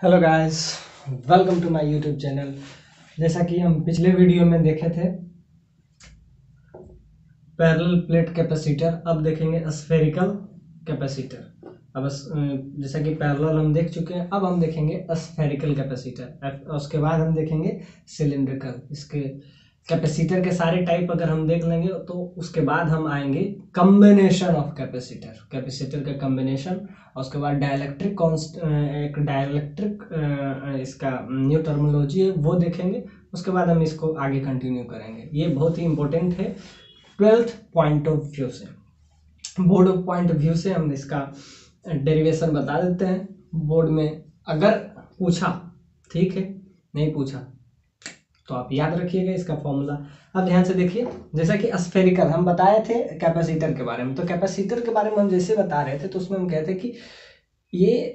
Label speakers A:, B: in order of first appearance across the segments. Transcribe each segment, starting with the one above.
A: Hello guys, welcome to my YouTube channel. जैसा कि हम पिछले वीडियो में देखे थे पैरेलल प्लेट कैपेसिटर, अब देखेंगे स्फेरिकल कैपेसिटर। जैसा कि पैरेलल हम देख चुके हैं, अब हम देखेंगे स्फेरिकल कैपेसिटर। उसके बाद हम देखेंगे सिलिंड्रिकल। इसके कैपेसिटर के सारे टाइप अगर हम देख लेंगे तो उसके बाद हम आएंगे कम्बिनेशन ऑफ कैपेसिटर का कम्बिनेशन। और उसके बाद डाइलेक्ट्रिक एक डाइलेक्ट्रिक इसका न्यू टर्मिनोलॉजी है वो देखेंगे। उसके बाद हम इसको आगे कंटिन्यू करेंगे। ये बहुत ही इंपॉर्टेंट है 12th पॉइंट ऑफ व्यू से, board of point of view से हम इसका डेरिवेशन बता देते हैं। बोर्ड में अगर पूछा, ठीक है, नहीं पूछा तो आप याद रखिएगा इसका फॉर्मूला। अब ध्यान से देखिए, जैसा कि स्फेरिकल हम बताए थे कैपेसिटर के बारे में, तो कैपेसिटर के बारे में हम जैसे बता रहे थे तो उसमें हम कहते हैं कि ये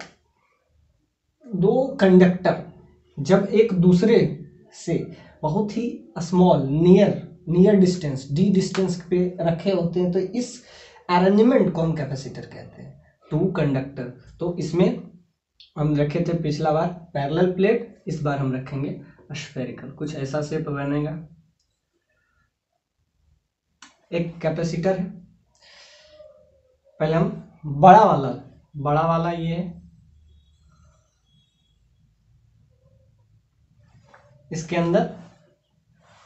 A: दो कंडक्टर जब एक दूसरे से बहुत ही small near distance D distance पे रखे होते हैं तो इस अरेंजमेंट को हम कैपेसिटर कहते हैं। टू कंडक्टर, तो इसमें हम रखे थे पिछला बार पैरेलल प्लेट, इस बार हम रखेंगे स्फेरिकल। कुछ ऐसा शेप बनेगा। एक कैपेसिटर है, पहले हम बड़ा वाला ये है, इसके अंदर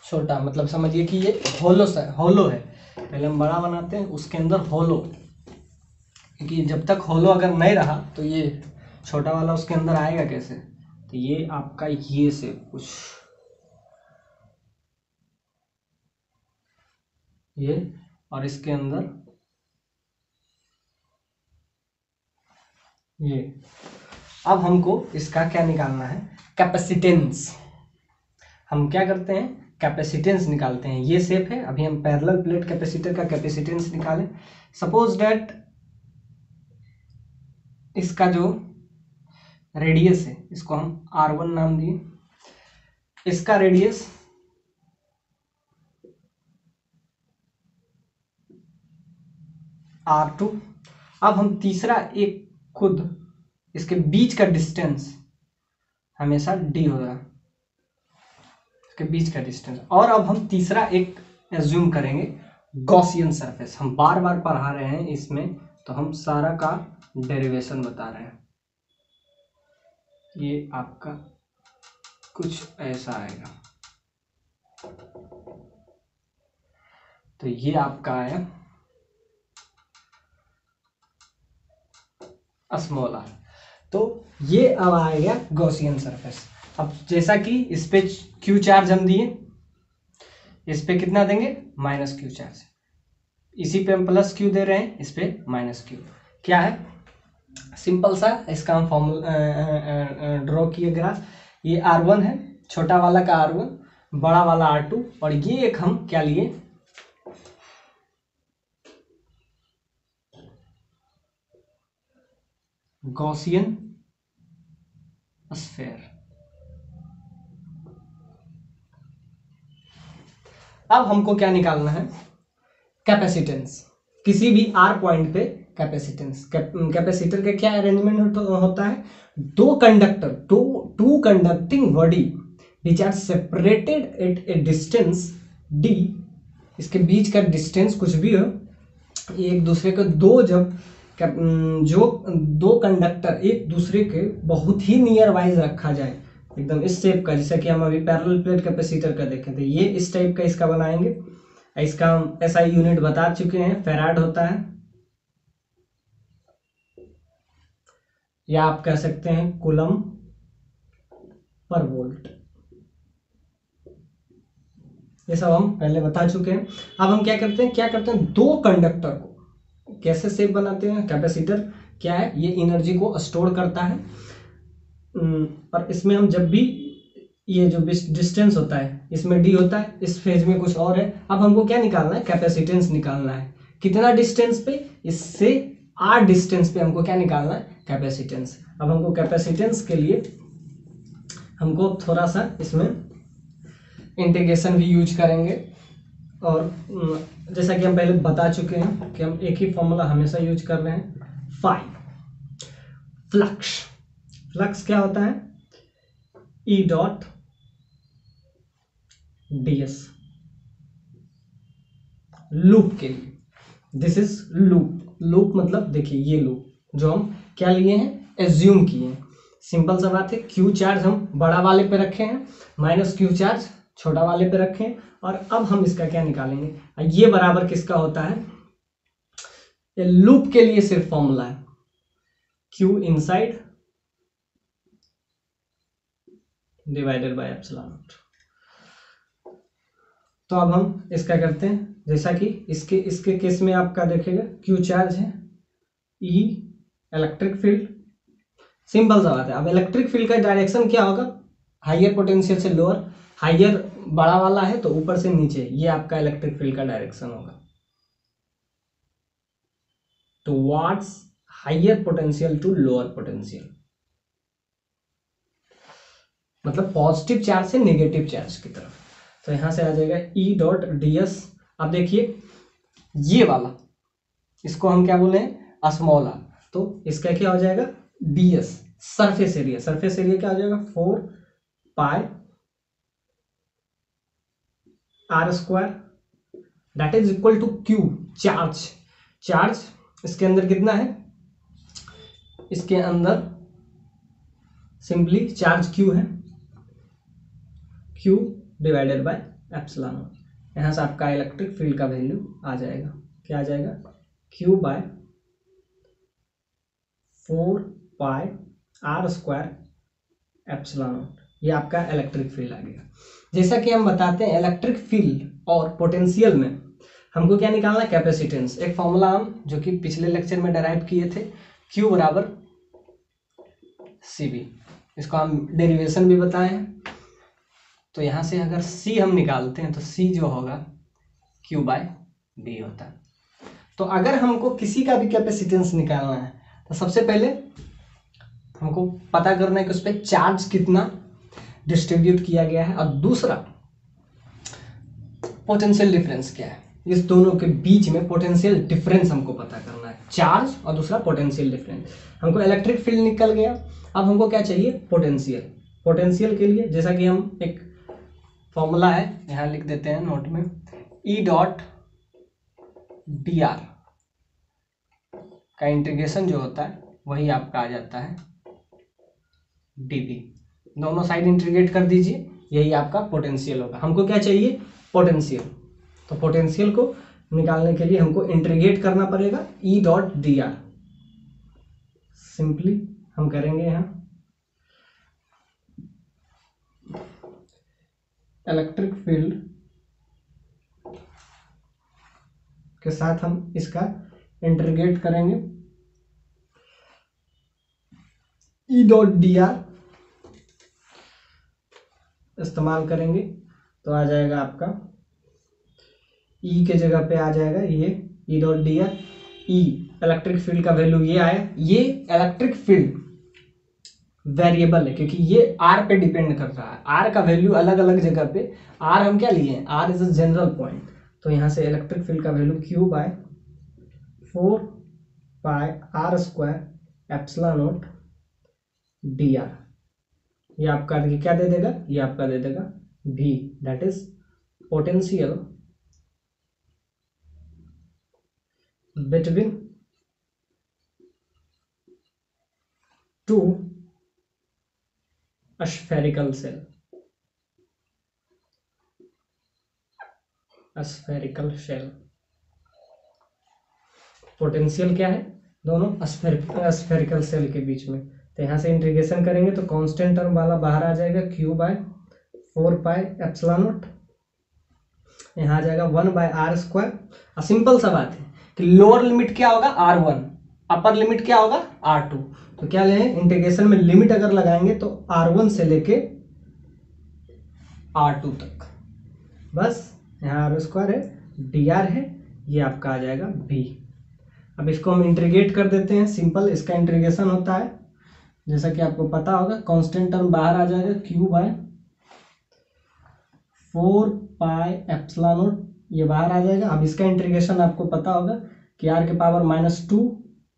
A: छोटा, मतलब समझिए कि ये होलो है। पहले हम बड़ा बनाते हैं, उसके अंदर होलो, क्योंकि जब तक होलो अगर नहीं रहा तो ये छोटा वाला उसके अंदर आएगा कैसे। तो ये आपका ये से कुछ ये, और इसके अंदर ये। अब हमको इसका क्या निकालना है, कैपेसिटेंस। हम क्या करते हैं, कैपेसिटेंस निकालते हैं। ये शेप है, अभी हम पैरेलल प्लेट कैपेसिटर का कैपेसिटेंस निकालें। सपोज दैट इसका जो रेडियस है, इसको हम R1 नाम दिए, इसका रेडियस R2। अब हम तीसरा एक खुद इसके बीच का डिस्टेंस हमेशा D होगा, इसके बीच का डिस्टेंस। और अब हम तीसरा एक एज्यूम करेंगे गॉसियन सरफेस। हम बार बार पढ़ा रहे हैं इसमें, तो हम सारा का डेरिवेशन बता रहे हैं। ये आपका कुछ ऐसा आएगा, तो ये आपका आया स्मॉल r। तो ये अब आएगा गॉसियन सरफेस। अब जैसा कि इस पे क्यू चार्ज हम दिए, इस पे कितना देंगे, -q चार्ज। इसी पे हम +q दे रहे हैं, इस पे -q। क्या है, सिंपल सा इसका हम फॉर्मूला ड्रॉ किए ग्राफ। ये R1 है, छोटा वाला का R1, बड़ा वाला R2, और ये एक हम क्या लिए, गॉसियन स्फीयर। अब हमको क्या निकालना है, कैपेसिटेंस। किसी भी R पॉइंट पे कैपेसिटेंस, कैपेसिटर का क्या अरेंजमेंट होता है, दो conductor, two conducting body which are separated at a distance D। इसके बीच का डिस्टेंस कुछ भी हो, एक दूसरे को जो दो कंडक्टर एक दूसरे के बहुत ही नियर वाइज रखा जाए, एकदम इस शेप का, जैसा कि हम अभी पैरेलल प्लेट कैपेसिटर का देखे थे, ये इस टाइप का इसका बनाएंगे। इसका हम SI यूनिट बता चुके हैं, फैराड होता है, या आप कह सकते हैं कूलम पर वोल्ट। ये सब हम पहले बता चुके हैं। अब हम क्या करते हैं, दो कंडक्टर को कैसे शेप बनाते हैं। कैपेसिटर क्या है, ये एनर्जी को स्टोर करता है, और इसमें हम जब भी ये जो डिस्टेंस होता है इसमें D होता है, इस फेज में कुछ और है। अब हमको क्या निकालना है, कैपेसिटेंस निकालना है। कितना डिस्टेंस पे, इससे R डिस्टेंस पे हमको क्या निकालना है, कैपेसिटेंस। अब हमको कैपेसिटेंस के लिए हमको थोड़ा सा इसमें इंटीग्रेशन भी यूज करेंगे। और जैसा कि हम पहले बता चुके हैं कि हम एक ही फॉर्मूला हमेशा यूज कर रहे हैं, फाई फ्लक्स। फ्लक्स क्या होता है, ई डॉट ds लूप के लिए। This is loop. लूप मतलब देखिए ये लूप जो हम क्या लिए हैं, एज्यूम किए हैं। सिंपल सा बात है, क्यू चार्ज हम बड़ा वाले पे रखे हैं, माइनस क्यू चार्ज छोटा वाले पे रखे हैं, और अब हम इसका क्या निकालेंगे, ये बराबर किसका होता है, ये लूप के लिए सिर्फ फॉर्मूला है, Q inside divided by epsilon not. तो अब हम इसका करते हैं, जैसा कि इसके केस में आपका देखेगा क्यू चार्ज है, ई इलेक्ट्रिक फील्ड, सिंपल सा बात है। अब इलेक्ट्रिक फील्ड का डायरेक्शन क्या होगा, हाइयर पोटेंशियल से लोअर, हाइयर बड़ा वाला है तो ऊपर से नीचे, ये आपका इलेक्ट्रिक फील्ड का डायरेक्शन होगा, towards higher potential to lower potential, मतलब पॉजिटिव चार्ज से नेगेटिव चार्ज की तरफ। तो यहां से आ जाएगा ई डॉट डी एस। अब देखिए ये वाला, इसको हम क्या बोले हैं, स्मॉल आर, तो इसका क्या हो जाएगा, D S surface area. Surface area क्या हो जाएगा, 4 pi R square, that is equal to Q charge. Charge इसके अंदर कितना है, इसके अंदर सिंपली चार्ज क्यू है, Q divided by epsilon nought. यहां से आपका इलेक्ट्रिक फील्ड का वैल्यू आ जाएगा, क्या आ जाएगा, Q by 4 pi R square epsilon not. ये आपका इलेक्ट्रिक फील्ड आ गया। जैसा कि हम बताते हैं इलेक्ट्रिक फील्ड और पोटेंशियल में हमको क्या निकालना है, कैपेसिटेंस। एक फॉर्मूला हम जो कि पिछले लेक्चर में डेराइव किए थे, Q बराबर CB, इसको हम डेरिवेशन भी बताए हैं। तो यहाँ से अगर C हम निकालते हैं तो C जो होगा Q बाय B होता है। तो अगर हमको किसी का भी कैपेसिटेंस निकालना है तो सबसे पहले हमको पता करना है कि उस पर चार्ज कितना डिस्ट्रीब्यूट किया गया है, और दूसरा पोटेंशियल डिफरेंस क्या है। इस दोनों के बीच में पोटेंशियल डिफरेंस हमको पता करना है, चार्ज और दूसरा पोटेंशियल डिफरेंस। हमको इलेक्ट्रिक फील्ड निकल गया, अब हमको क्या चाहिए, पोटेंशियल। पोटेंशियल के लिए जैसा कि हम एक फॉर्मूला है यहाँ लिख देते हैं नोट में, ई डॉट डी आर का इंटीग्रेशन जो होता है वही आपका आ जाता है dV। दोनों साइड इंटीग्रेट कर दीजिए, यही आपका पोटेंशियल होगा। हमको क्या चाहिए, पोटेंशियल। तो पोटेंशियल को निकालने के लिए हमको इंटीग्रेट करना पड़ेगा ई डॉट डी आर। सिंपली हम करेंगे यहाँ इलेक्ट्रिक फील्ड के साथ हम इसका इंटीग्रेट करेंगे, ई डॉट डी आर इस्तेमाल करेंगे तो आ जाएगा आपका ई के जगह पे आ जाएगा ये ई dot d are. E electric field का वैल्यू ये आया। ये इलेक्ट्रिक फील्ड वेरिएबल है क्योंकि ये आर पे डिपेंड कर रहा है, आर का वैल्यू अलग अलग जगह पे, आर हम क्या लिए हैं, R is a general point. तो यहाँ से इलेक्ट्रिक फील्ड का value Q by 4 pi R square epsilon naught d r. ये आपका क्या दे देगा, ये आपका दे देगा V, that is potential between two spherical shell. Spherical shell potential क्या है, दोनों स्फेरिकल सेल के बीच में। तो यहाँ से इंटीग्रेशन करेंगे तो कांस्टेंट टर्म वाला बाहर आ जाएगा, Q by 4 pi epsilon naught, यहाँ आ जाएगा 1 बाय आर स्क्वायर। सिंपल सा बात है कि लोअर लिमिट क्या होगा, R1, अपर लिमिट क्या होगा, R2। तो क्या लें, इंटीग्रेशन में लिमिट अगर लगाएंगे तो R1 से लेके R2 तक, बस यहाँ आर स्क्वायर है, डी आर है, ये आपका आ जाएगा V। अब इसको हम इंटीग्रेट कर देते हैं, सिंपल इसका इंटीग्रेशन होता है जैसा कि आपको पता होगा, कांस्टेंट टर्म बाहर आ जाएगा, Q by 4 pi epsilon not, ये बाहर आ जाएगा। अब इसका इंटीग्रेशन आपको पता होगा कि r के पावर -2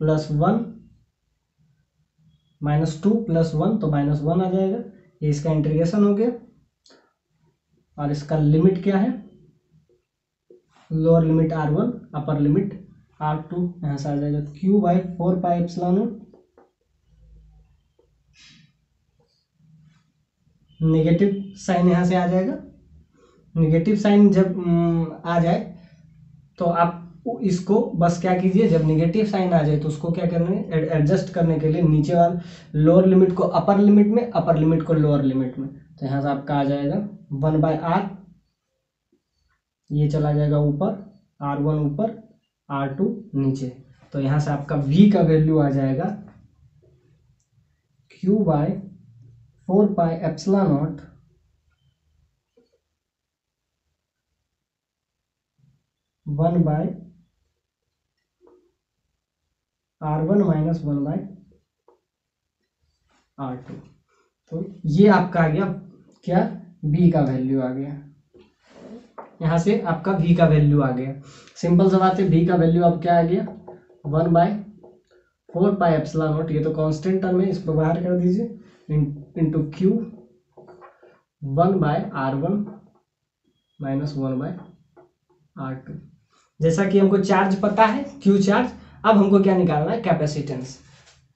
A: + 1 -2 + 1 तो -1 आ जाएगा। ये इसका इंटीग्रेशन हो गया और इसका लिमिट क्या है, lower limit r1 upper limit r2, यहाँ से आ जाएगा q/4πε0। नेगेटिव साइन यहाँ से आ जाएगा। नेगेटिव साइन जब आ जाए तो आप इसको बस क्या कीजिए, जब नेगेटिव साइन आ जाए तो उसको क्या करना है, एडजस्ट करने के लिए नीचे वाला लोअर लिमिट को अपर लिमिट में, अपर लिमिट को लोअर लिमिट में। तो यहाँ से आपका आ जाएगा 1/r, ये चला जाएगा ऊपर, r1 ऊपर r2 नीचे। तो यहाँ से आपका v का वैल्यू आ जाएगा q/4πε0 1/r1 - 1/r2। तो ये आपका आ गया क्या, v का वैल्यू आ गया। यहाँ से आपका v का वैल्यू आ गया। सिंपल सा बात है, v का वैल्यू अब क्या आ गया, 1/4πε0। ये तो कांस्टेंट टर्म है, इसको बाहर कर दीजिए, इंटू q 1/r1 - 1/r2। जैसा कि हमको चार्ज पता है, q चार्ज, अब हमको क्या निकालना है, कैपेसिटेंस।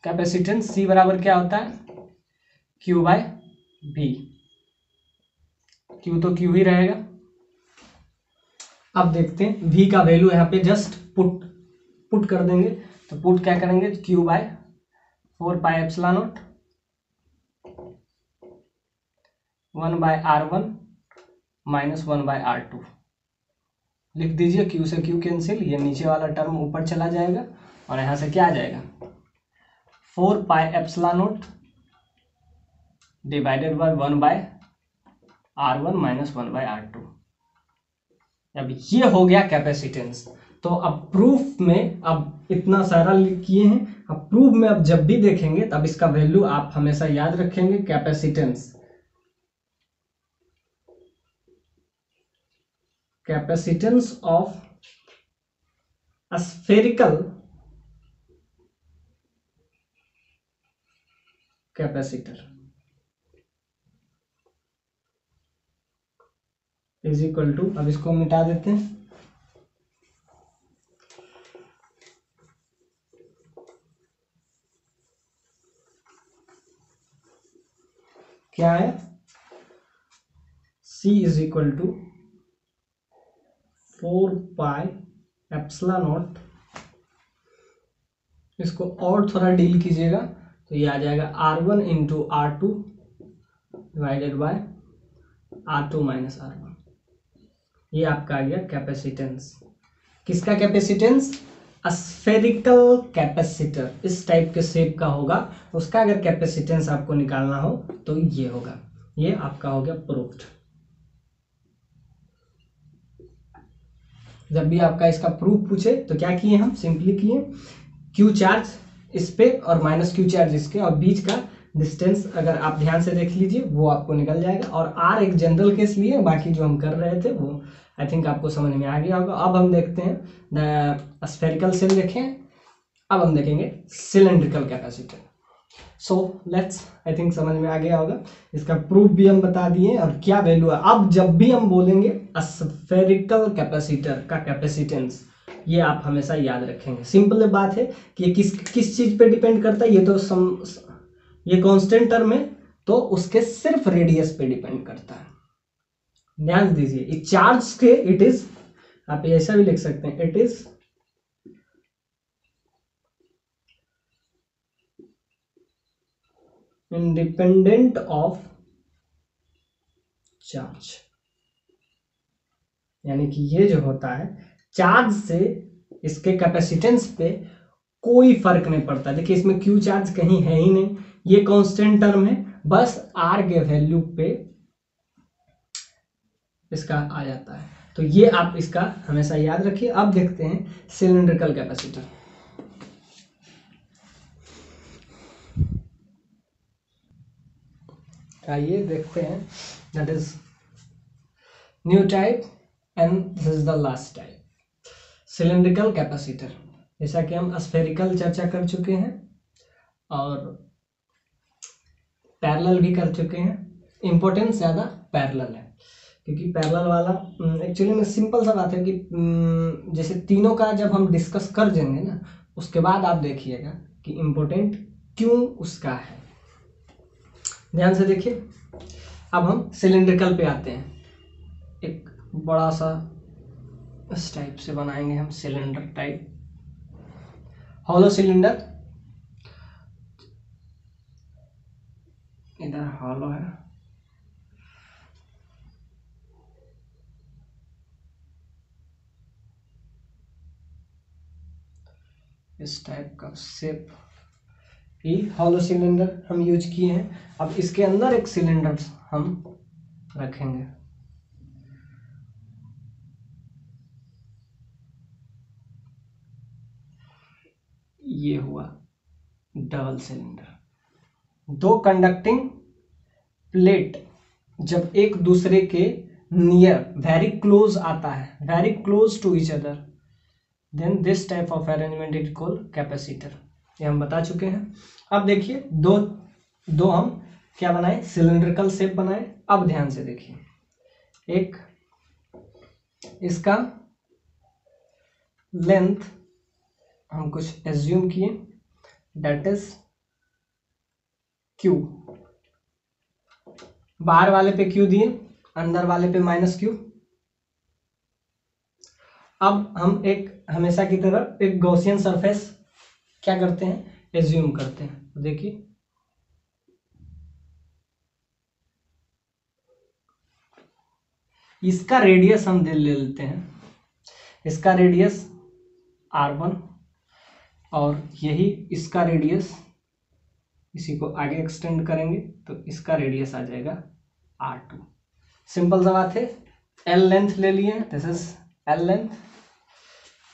A: कैपेसिटेंस C बराबर क्या होता है, q/v। q तो q ही रहेगा। अब देखते हैं v का वैल्यू यहाँ पे जस्ट पुट कर देंगे। तो पुट क्या करेंगे, q/4πε0 1/r1 - 1/r2 लिख दीजिए। q से q कैंसिल, ये नीचे वाला टर्म ऊपर चला जाएगा और यहाँ से क्या आ जाएगा, 4πε0 डिवाइडेड बाय 1/r1 - 1/r2। अब ये हो गया कैपेसिटेंस। तो अब प्रूफ में, अब इतना सारा किए हैं, अब प्रूफ में अब जब भी देखेंगे तब इसका वैल्यू आप हमेशा याद रखेंगे, capacitance. Capacitance of spherical capacitor is equal to, अब इसको मिटा देते हैं, क्या है, C इज इक्वल टू 4πε0। इसको और थोड़ा डील कीजिएगा तो ये आ जाएगा r1 into r2 divided by r2 - r1। ये आपका आ गया कैपेसिटेंस। किसका कैपेसिटेंस, स्फेरिकल कैपेसिटर। इस टाइप के शेप का होगा, उसका अगर कैपेसिटेंस आपको निकालना हो तो ये होगा। ये आपका हो गया प्रूफ्ड। जब भी आपका इसका प्रूफ पूछे तो क्या किए हम, सिंपली किए q चार्ज इस पे और -q चार्ज इसके, और बीच का डिस्टेंस अगर आप ध्यान से देख लीजिए वो आपको निकल जाएगा। और r एक जनरल केस लिए, बाकी जो हम कर रहे थे वो आई थिंक आपको समझ में आ गया होगा। अब हम देखते हैं स्फेरिकल सेल देखें, अब हम देखेंगे cylindrical capacitor. So let's, I think समझ में आ गया होगा। इसका प्रूफ भी हम बता दिए और क्या वैल्यू है। अब जब भी हम बोलेंगे स्फेरिकल कैपेसिटर का कैपेसिटेंस, ये आप हमेशा याद रखेंगे। सिंपल बात है कि ये किस चीज पे डिपेंड करता है, ये तो ये कांस्टेंट टर्म है तो उसके सिर्फ रेडियस पे डिपेंड करता है। ध्यान दीजिए, चार्ज के इट इज, आप ऐसा भी लिख सकते हैं, it is independent of charge. यानी कि ये जो होता है, चार्ज से इसके कैपेसिटेंस पे कोई फर्क नहीं पड़ता। देखिए इसमें क्यू चार्ज कहीं है ही नहीं, ये कांस्टेंट टर्म है, बस आर के वैल्यू पे इसका आ जाता है। तो ये आप इसका हमेशा याद रखिए। अब देखते हैं सिलिंड्रिकल कैपेसिटर। आइए देखते हैं, that is new type and this is the last type, cylindrical capacitor. जैसा कि हम स्फेरिकल चर्चा कर चुके हैं और पैरेलल भी कर चुके हैं। इम्पोर्टेंस ज़्यादा पैरेलल है, क्योंकि पैरेलल वाला एक्चुअली में सिंपल सा बात है कि जैसे तीनों का जब हम डिस्कस कर देंगे ना, उसके बाद आप देखिएगा कि इम्पोर्टेंट क्यों उसका है। ध्यान से देखिए। अब हम सिलिंड्रिकल पे आते हैं। एक बड़ा सा इस टाइप से बनाएंगे हम सिलेंडर टाइप, हॉलो सिलेंडर। इधर हॉलो है, इस टाइप का शेप, ये हॉलो सिलेंडर हम यूज किए हैं। अब इसके अंदर एक सिलेंडर हम रखेंगे। ये हुआ डबल सिलेंडर। दो कंडक्टिंग प्लेट जब एक दूसरे के नियर वेरी क्लोज आता है, very close to each other, then this type of arrangement is called capacitor. ये हम बता चुके हैं। अब देखिए दो हम क्या बनाए, सिलिंड्रिकल शेप बनाए। अब ध्यान से देखिए, एक इसका लेंथ हम कुछ एज्यूम किए, डेट इज क्यू। बाहर वाले पे क्यू दिए, अंदर वाले पे माइनस क्यू। अब हम एक हमेशा की तरह एक गॉसियन सरफेस क्या करते हैं, एज्यूम करते हैं। देखिए इसका रेडियस हम ले लेते हैं, इसका रेडियस r1 और यही इसका रेडियस, इसी को आगे एक्सटेंड करेंगे तो इसका रेडियस आ जाएगा r2। सिंपल सा बात है। l लेंथ ले लिए, दिस इज l लेंथ।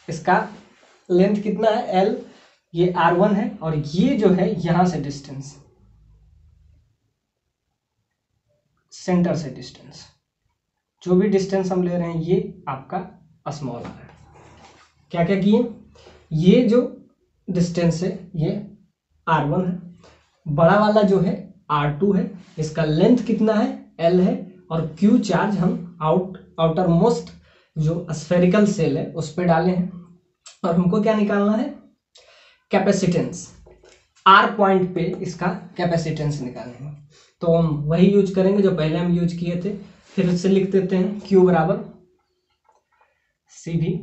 A: इसका लेंथ कितना है l, ये r1 है, और ये जो है यहां से डिस्टेंस, सेंटर से डिस्टेंस, जो भी डिस्टेंस हम ले रहे हैं ये आपका स्मॉल आ रहा है। क्या क्या किए, ये जो डिस्टेंस है ये r1 है, बड़ा वाला जो है r2 है, इसका लेंथ कितना है l है, और q चार्ज हम आउटर मोस्ट जो स्फेरिकल सेल है उस पर डाले हैं। और हमको क्या निकालना है, कैपेसिटेंस। r पॉइंट पे इसका कैपेसिटेंस निकालेंगे, तो हम वही यूज करेंगे जो पहले हम यूज किए थे। फिर से लिख देते हैं q बराबर सी भी।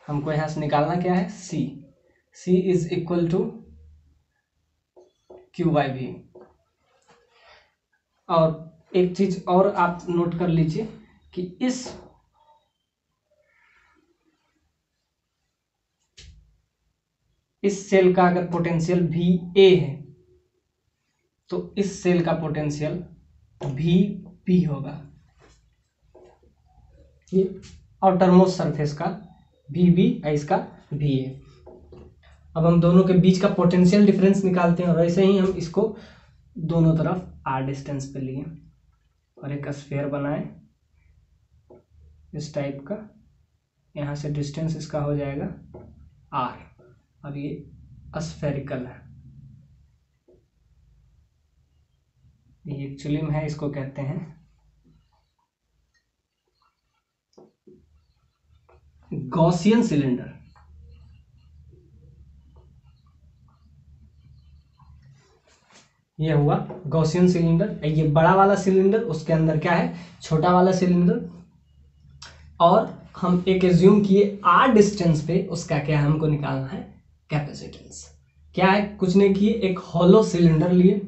A: हमको यहां से निकालना क्या है, c is equal to q by v। और एक चीज और आप नोट कर लीजिए कि इस सेल का अगर पोटेंशियल VA है तो इस सेल का पोटेंशियल VB होगा। ये आउटर मोस्ट सरफेस का VB है, इसका VA। अब हम दोनों के बीच का पोटेंशियल डिफरेंस निकालते हैं, और ऐसे ही हम इसको दोनों तरफ r डिस्टेंस पे लिए और एक स्फीयर बनाए इस टाइप का। यहाँ से डिस्टेंस इसका हो जाएगा r, और ये स्फेरिकल है, ये एक्चुअली में है, इसको कहते हैं गॉसियन सिलेंडर। ये हुआ गॉसियन सिलेंडर। ये बड़ा वाला सिलेंडर, उसके अंदर क्या है, छोटा वाला सिलेंडर, और हम एक एज्यूम किए r डिस्टेंस पे उसका क्या हमको निकालना है, कैपेसिटेंस। क्या है, कुछ नहीं किए, एक हॉलो सिलेंडर लिए,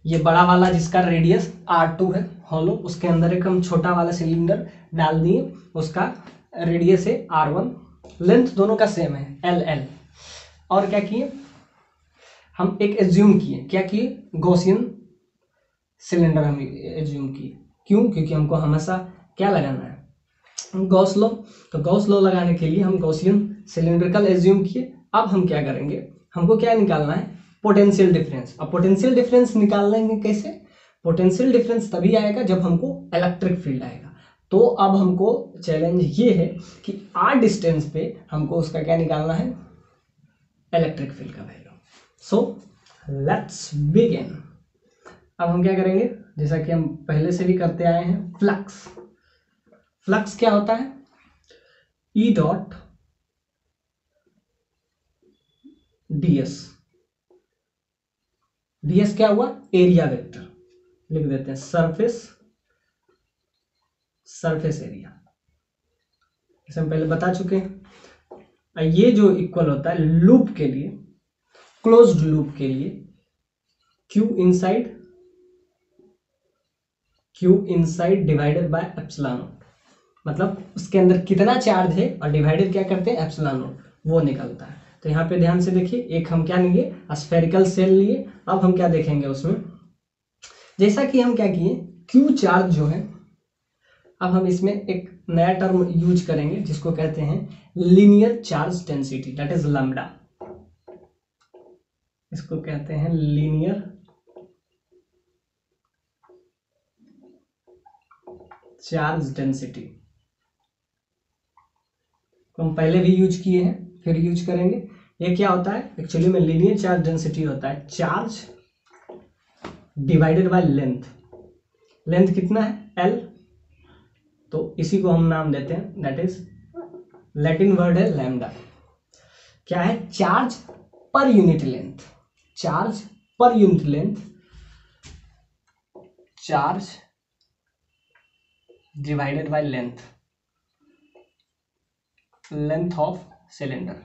A: ये बड़ा वाला जिसका रेडियस r2 है हॉलो, उसके अंदर एक हम छोटा वाला सिलेंडर डाल दिए, उसका रेडियस है r1, लेंथ दोनों का सेम है l। और क्या किए, हम एक एज्यूम किए, क्या किए, गॉसियन सिलेंडर हम एज्यूम किए। क्यों, क्योंकि हमको हमेशा क्या लगाना है, गॉस लॉ। तो गॉस लॉ लगाने के लिए हम गॉसियन सिलेंड्रिकल एज्यूम किए। अब हम क्या करेंगे, हमको क्या निकालना है, पोटेंशियल डिफरेंस। अब पोटेंशियल डिफरेंस निकाल लेंगे कैसे, पोटेंशियल डिफरेंस तभी आएगा जब हमको इलेक्ट्रिक फील्ड आएगा। तो अब हमको चैलेंज ये है कि r डिस्टेंस पे हमको उसका क्या निकालना है, इलेक्ट्रिक फील्ड का वैल्यू। So let's begin. अब हम क्या करेंगे, जैसा कि हम पहले से भी करते आए हैं, फ्लक्स। फ्लक्स क्या होता है, ई डॉट ds। ds क्या हुआ, एरिया वेक्टर, लिख देते हैं सरफेस एरिया, जैसे हम पहले बता चुके हैं। ये जो इक्वल होता है लूप के लिए, क्लोज्ड लूप के लिए, Q inside divided by epsilon not, मतलब उसके अंदर कितना चार्ज है और डिवाइडेड क्या करते हैं एप्सिलॉन नॉट, वो निकलता है। तो यहाँ पे ध्यान से देखिए, एक हम क्या लिए, स्फेरिकल सेल लिए। अब हम क्या देखेंगे उसमें, जैसा कि हम क्या किए, क्यू चार्ज जो है, अब हम इसमें एक नया टर्म यूज करेंगे जिसको कहते हैं linear charge density, that is lambda. इसको कहते हैं लीनियर चार्ज डेंसिटी। हम पहले भी यूज किए हैं, फिर यूज करेंगे। ये क्या होता है, एक्चुअली में लीनियर चार्ज डेंसिटी होता है charge divided by length. Length कितना है, L, तो इसी को हम नाम देते हैं, दैट इज लैटिन वर्ड है लैम्डा। क्या है, charge per unit length, charge per unit length, charge divided by length, length of cylinder,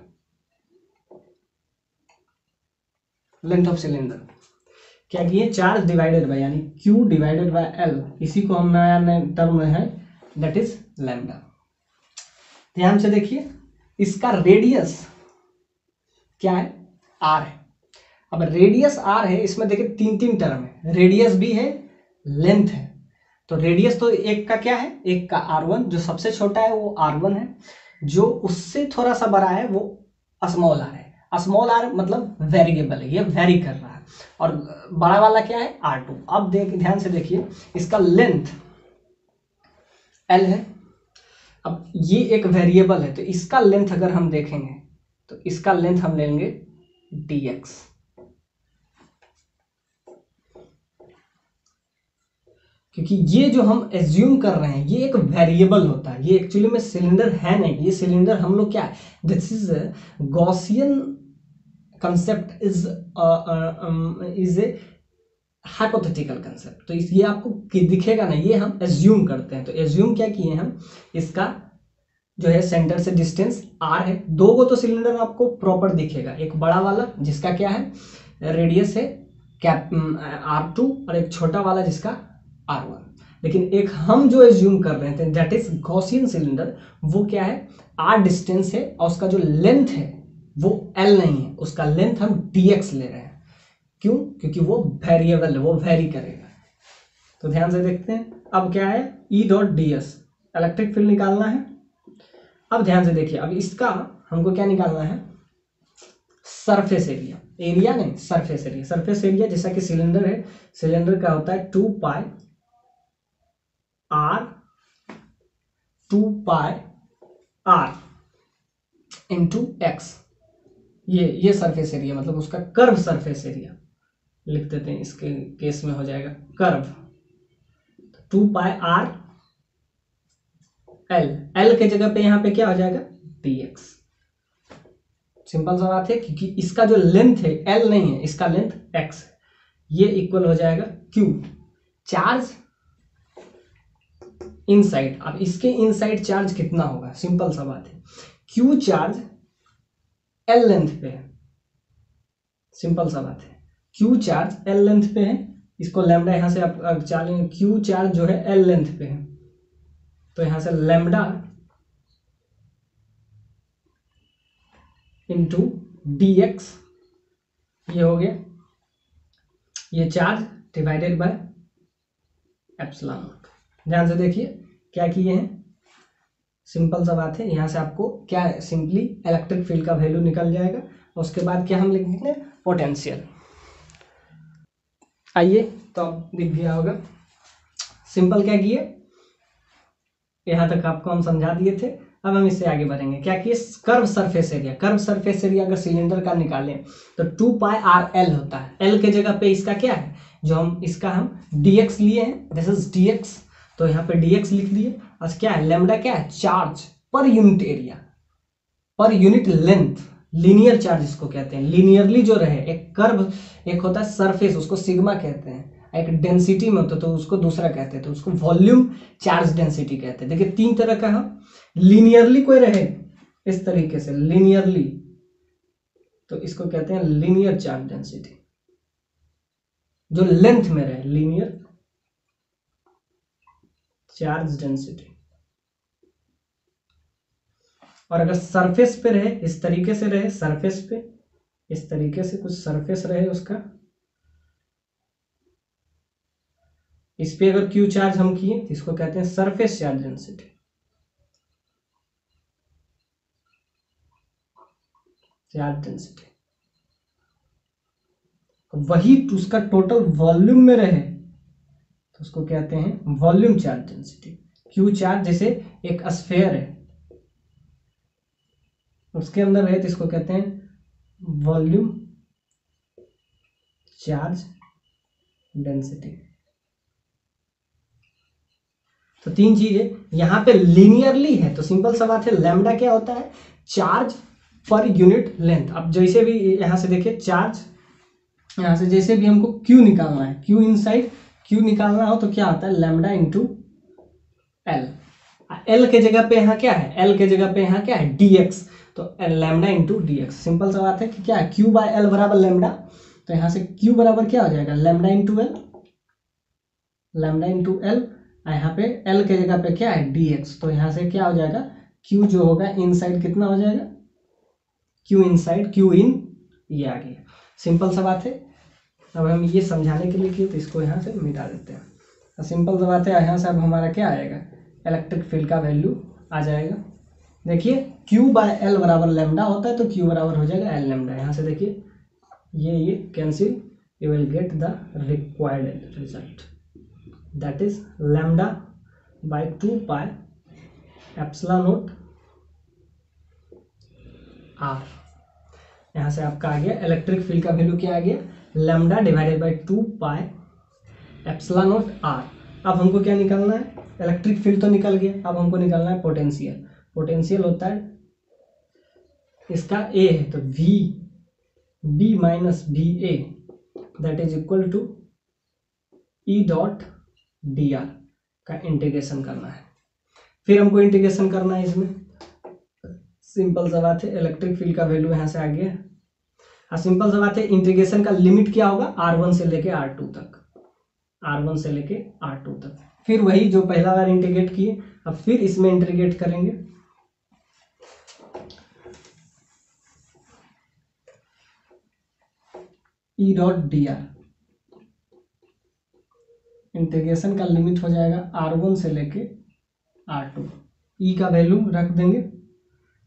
A: length of cylinder. क्या किए, चार्ज डिवाइडेड बाय, यानी Q डिवाइडेड बाय L, इसी को हम नया टर्म है, दैट इज लैम्डा। ध्यान से देखिए, इसका रेडियस क्या है, R है। अब रेडियस R है, इसमें देखिए तीन टर्म है, रेडियस भी है, लेंथ है। तो रेडियस तो एक का क्या है, एक का R1, जो सबसे छोटा है वो R1 है, जो उससे थोड़ा सा बड़ा है वो स्मॉल r है। स्मॉल r मतलब वेरिएबल है, ये वेरी कर रहा है, और बड़ा वाला क्या है, R2। अब ध्यान से देखिए, इसका लेंथ L है। अब ये एक वेरिएबल है, तो इसका लेंथ अगर हम देखेंगे तो इसका लेंथ हम लेंगे dx, क्योंकि ये जो हम एज्यूम कर रहे हैं ये एक वेरिएबल होता है, ये एक्चुअली में सिलेंडर है नहीं। ये सिलेंडर हम लोग क्या है, this is Gaussian concept, is a hypothetical concept. तो ये आपको दिखेगा ना, ये हम एज्यूम करते हैं। तो एज्यूम क्या किए हम, इसका जो है सेंटर से डिस्टेंस r है, दो को तो सिलेंडर आपको प्रॉपर दिखेगा, एक बड़ा वाला जिसका क्या है रेडियस है कैप R2, और एक छोटा वाला जिसका R1। लेकिन एक हम जो एज्यूम कर रहे थे दैट इज गॉसियन सिलेंडर, वो क्या है, r डिस्टेंस है और उसका जो लेंथ है वो L नहीं है, उसका लेंथ हम dx ले रहे हैं। क्यों, क्योंकि वो वेरिएबल है, वो वेरी करेगा। तो ध्यान से देखते हैं, अब क्या है, E dot ds, electric field निकालना है। अब ध्यान से देखिए, अब इसका हमको क्या निकालना है, सरफेस एरिया, एरिया नहीं सरफेस एरिया। सरफेस एरिया जैसा कि सिलेंडर है, सिलेंडर का होता है 2 पाई r इंटू एक्स। ये सरफेस एरिया, मतलब उसका कर्व सरफेस एरिया लिख देते हैं, इसके केस में हो जाएगा कर्व 2 पाई r l के जगह पे यहाँ पे क्या हो जाएगा dx। सिंपल सा बात है, क्योंकि इसका जो लेंथ है l नहीं है, इसका लेंथ x है, ये इक्वल हो जाएगा q, चार्ज इनसाइड। अब इसके इनसाइड चार्ज कितना होगा, सिंपल सा बात है, q चार्ज l लेंथ पे है, सिंपल सा बात है, q चार्ज l लेंथ पे है, इसको लैम्डा यहां से आप चालेंगे, q चार्ज जो है l लेंथ पे है, तो यहां से लैम्डा इंटू dx, ये हो गया, ये charge divided by epsilon not. ध्यान से देखिए क्या किए हैं, सिंपल सा बात है, यहाँ से आपको क्या है, सिंपली इलेक्ट्रिक फील्ड का वैल्यू निकल जाएगा। उसके बाद क्या हम लिखेंगे, पोटेंशियल। आइए, तो अब दिख गया होगा, सिंपल क्या किए, यहाँ तक आपको हम समझा दिए थे। अब हम इससे आगे बढ़ेंगे, क्या किए, curve surface area. Curve surface area अगर सिलेंडर का निकालें तो 2 पाई r l होता है, l के जगह पे इसका क्या है, जो हम इसका हम dx लिए हैं, दिस इज dx, तो यहाँ पे dx लिख दिए। और क्या है, लैम्डा क्या है, charge per unit area, per unit length, linear charge इसको कहते हैं, लीनियरली जो रहे, एक कर्व, एक होता है सरफेस उसको सिग्मा कहते हैं, एक डेंसिटी में होता है तो उसको दूसरा कहते हैं, तो उसको वॉल्यूम चार्ज डेंसिटी कहते हैं। देखिए तीन तरह का हम, लीनियरली कोई रहे इस तरीके से लीनियरली, तो इसको कहते हैं लीनियर चार्ज डेंसिटी, जो लेंथ में रहे, लीनियर चार्ज डेंसिटी। और अगर सरफेस पे रहे, इस तरीके से रहे, सरफेस पे इस तरीके से कुछ सरफेस रहे उसका, इस पे अगर क्यू चार्ज हम किए तो इसको कहते हैं surface charge density, charge density. वही उसका टोटल वॉल्यूम में रहे तो उसको कहते हैं volume charge density. Q charge जैसे एक स्फीयर है, उसके अंदर रहे तो इसको कहते हैं वॉल्यूम चार्ज डेंसिटी। तो तीन चीजें यहाँ पे लीनियरली है, तो सिंपल सा बात है, लैम्डा क्या होता है, चार्ज पर यूनिट लेंथ। अब जैसे भी यहाँ से देखिए चार्ज, यहाँ से जैसे भी हमको क्यू निकालना है, क्यू इनसाइड क्यू निकालना हो तो क्या होता है, लैम्डा इंटू एल। एल के जगह पे यहाँ क्या है, एल के जगह पे यहाँ क्या है, dx, तो लैम्डा इंटू dx। सिंपल सा बात है कि क्या है, क्यू बाय एल बराबर लैम्डा, तो यहाँ से क्यू बराबर क्या हो जाएगा, lambda into L, lambda into L. यहाँ पे एल के जगह पे क्या है, dx, तो यहाँ से क्या हो जाएगा, क्यू जो होगा इनसाइड कितना हो जाएगा, क्यू इनसाइड क्यू इन, ये आ गया। सिंपल सा बात है। अब हम ये समझाने के लिए किए तो इसको यहाँ से मिटा देते हैं। सिंपल सा बात है, यहाँ से अब हमारा क्या आएगा, इलेक्ट्रिक फील्ड का वैल्यू आ जाएगा। देखिए क्यू बाय एल बराबर लैम्डा होता है, तो क्यू बराबर हो जाएगा एल लैम्डा। यहाँ से देखिए ये cancel, you will get the required result, that is lambda by 2 pi epsilon naught R. यहाँ से आपका आ गया इलेक्ट्रिक फील्ड का वैल्यू क्या आ गया, lambda divided by 2 pi epsilon naught R. अब हमको क्या निकालना है, इलेक्ट्रिक फील्ड तो निकल गया, अब हमको निकालना है पोटेंशियल। पोटेंशियल होता है इसका ए है तो V B minus B A, that is equal to E dot d r का इंटीग्रेशन करना है। फिर हमको इंटीग्रेशन करना है इसमें, सिंपल सा बात है, इलेक्ट्रिक फील्ड का वैल्यू यहाँ से आ गया। हाँ सिंपल सा बात है, इंटीग्रेशन का लिमिट क्या होगा, R1 से लेके R2 तक, R1 से लेके R2 तक। फिर वही जो पहला बार इंटीग्रेट किए, अब फिर इसमें इंटीग्रेट करेंगे। ई डॉट डी आर, इंटीग्रेशन का लिमिट हो जाएगा R1 से लेके R2। ई का वैल्यू रख देंगे,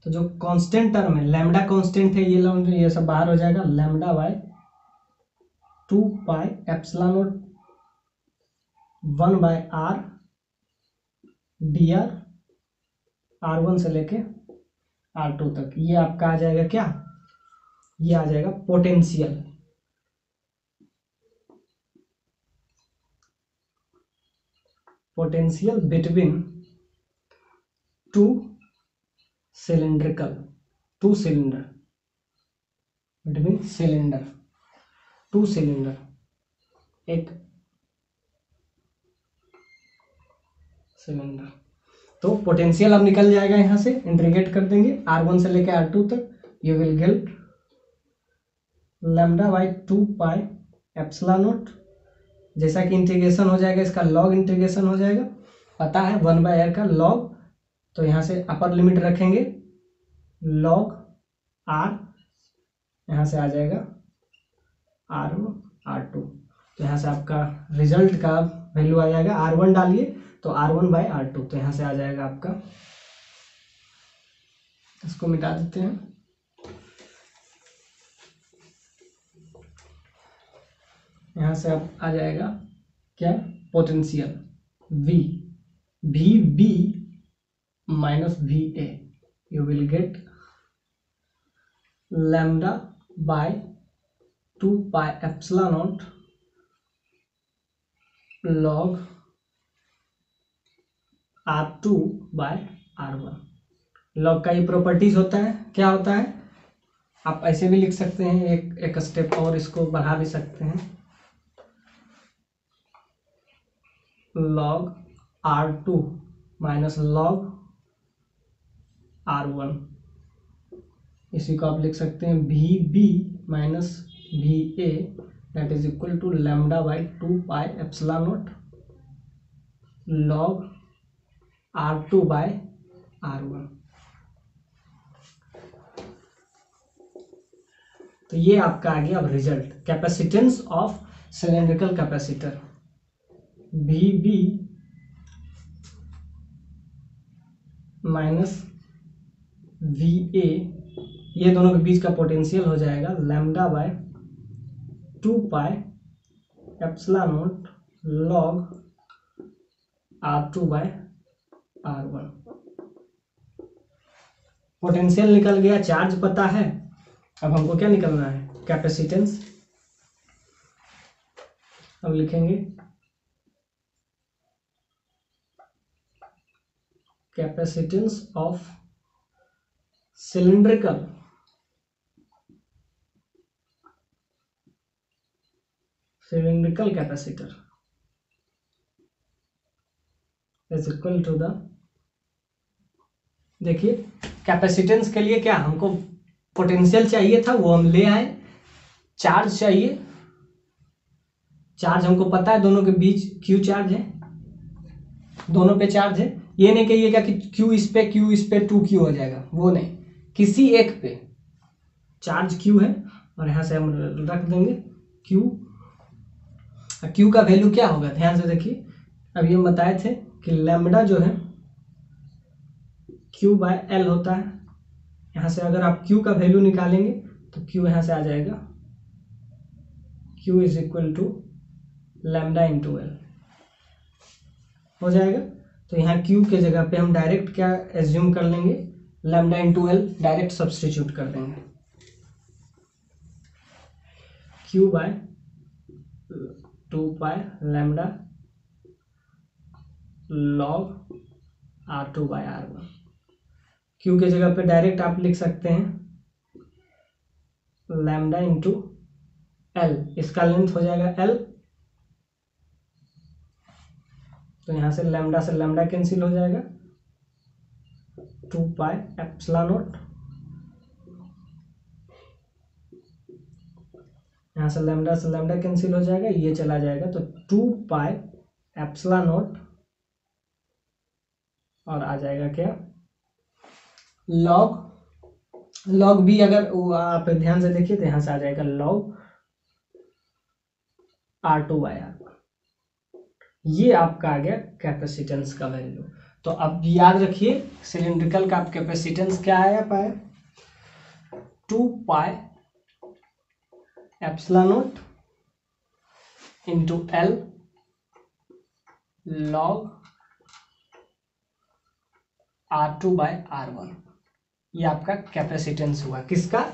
A: तो जो कांस्टेंट टर्म है, लैम्डा कांस्टेंट है, ये सब बाहर हो जाएगा, lambda by 2 pi epsilon naught 1 by R d r, R1 से लेके R2 तक। ये आपका आ जाएगा क्या, ये आ जाएगा potential. Potential between two cylindrical, two cylinder, between cylinder, two cylinder, एक सिलेंडर। तो पोटेंशियल अब निकल जाएगा, यहाँ से इंटीग्रेट कर देंगे R1 से लेके R2 तक, you will get lambda by 2 pi epsilon not, जैसा कि इंटीग्रेशन हो जाएगा इसका लॉग इंटीग्रेशन हो जाएगा, पता है 1 बाय आर का लॉग, तो यहाँ से अपर लिमिट रखेंगे लॉग आर, यहाँ से आ जाएगा R1 R2, तो यहाँ से आपका रिजल्ट का वैल्यू आ जाएगा, R1 डालिए तो R1 बाय R2, तो यहाँ से आ जाएगा आपका, इसको मिटा देते हैं, यहाँ से अब आ जाएगा क्या, potential V V B minus V A, you will get lambda by 2 pi epsilon naught log R2/R1। Log का ये प्रॉपर्टीज होता है, क्या होता है, आप ऐसे भी लिख सकते हैं, एक स्टेप और इसको बढ़ा भी सकते हैं, log R2 minus log R1। इसी को आप लिख सकते हैं VB minus VA that is equal to λ/2π/0 log R2/R1। तो ये आपका आ गया अब result, capacitance of cylindrical capacitor VB minus VA, ये दोनों के बीच का पोटेंशियल हो जाएगा λ/2π/0 log R2/R1। पोटेंशियल निकल गया, चार्ज पता है, अब हमको क्या निकलना है, कैपेसिटेंस। अब लिखेंगे capacitance of cylindrical capacitor is equal to the, देखिए कैपेसिटेंस के लिए क्या हमको पोटेंशियल चाहिए था, वो हम ले आए, चार्ज चाहिए, चार्ज हमको पता है दोनों के बीच क्यू चार्ज है, दोनों पे चार्ज है, ये नहीं कहिएगा कि क्यू इस पे 2Q हो जाएगा, वो नहीं, किसी एक पे चार्ज क्यू है और यहां से हम रख देंगे क्यू का वैल्यू क्या होगा, ध्यान से देखिए, अभी हम बताए थे कि लैम्बडा जो है Q/L होता है, यहाँ से अगर आप Q का वैल्यू निकालेंगे तो Q यहाँ से आ जाएगा Q is equal to λ/L हो जाएगा। तो यहाँ Q के जगह पे हम डायरेक्ट क्या एज्यूम कर लेंगे, λ/L डायरेक्ट सब्स्टिट्यूट कर देंगे, Q/2π λ log R2/R1। Q के जगह पे डायरेक्ट आप लिख सकते हैं λ/L, इसका लेंथ हो जाएगा L, तो यहां से लैम्डा से लैम्डा कैंसिल हो जाएगा, 2π/0, यहां से लैम्डा कैंसिल हो जाएगा, ये चला जाएगा, तो 2π/0 और आ जाएगा क्या, लॉग भी, अगर आप ध्यान से देखिए तो यहां से आ जाएगा log R2/R1। ये आपका आ गया कैपेसिटेंस का वैल्यू। तो अब याद रखिए सिलिंड्रिकल का कैपेसिटेंस क्या आया पाया, 2π/0 इंटू L log R2/R1। ये आपका कैपेसिटेंस हुआ, किसका,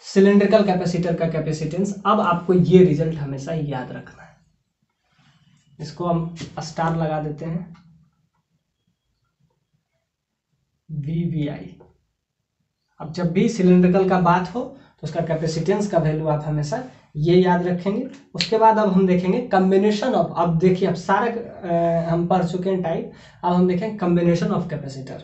A: सिलिंड्रिकल कैपेसिटर का कैपेसिटेंस। अब आपको ये रिजल्ट हमेशा याद रखना है, इसको हम स्टार लगा देते हैं, VVI। अब जब भी सिलिंड्रिकल का बात हो तो उसका कैपेसिटेंस का वैल्यू आप हमेशा ये याद रखेंगे। उसके बाद अब हम देखेंगे कम्बिनेशन ऑफ, अब देखिए अब सारा हम पढ़ चुके हैं टाइप, अब हम देखेंगे कम्बिनेशन ऑफ कैपेसिटर।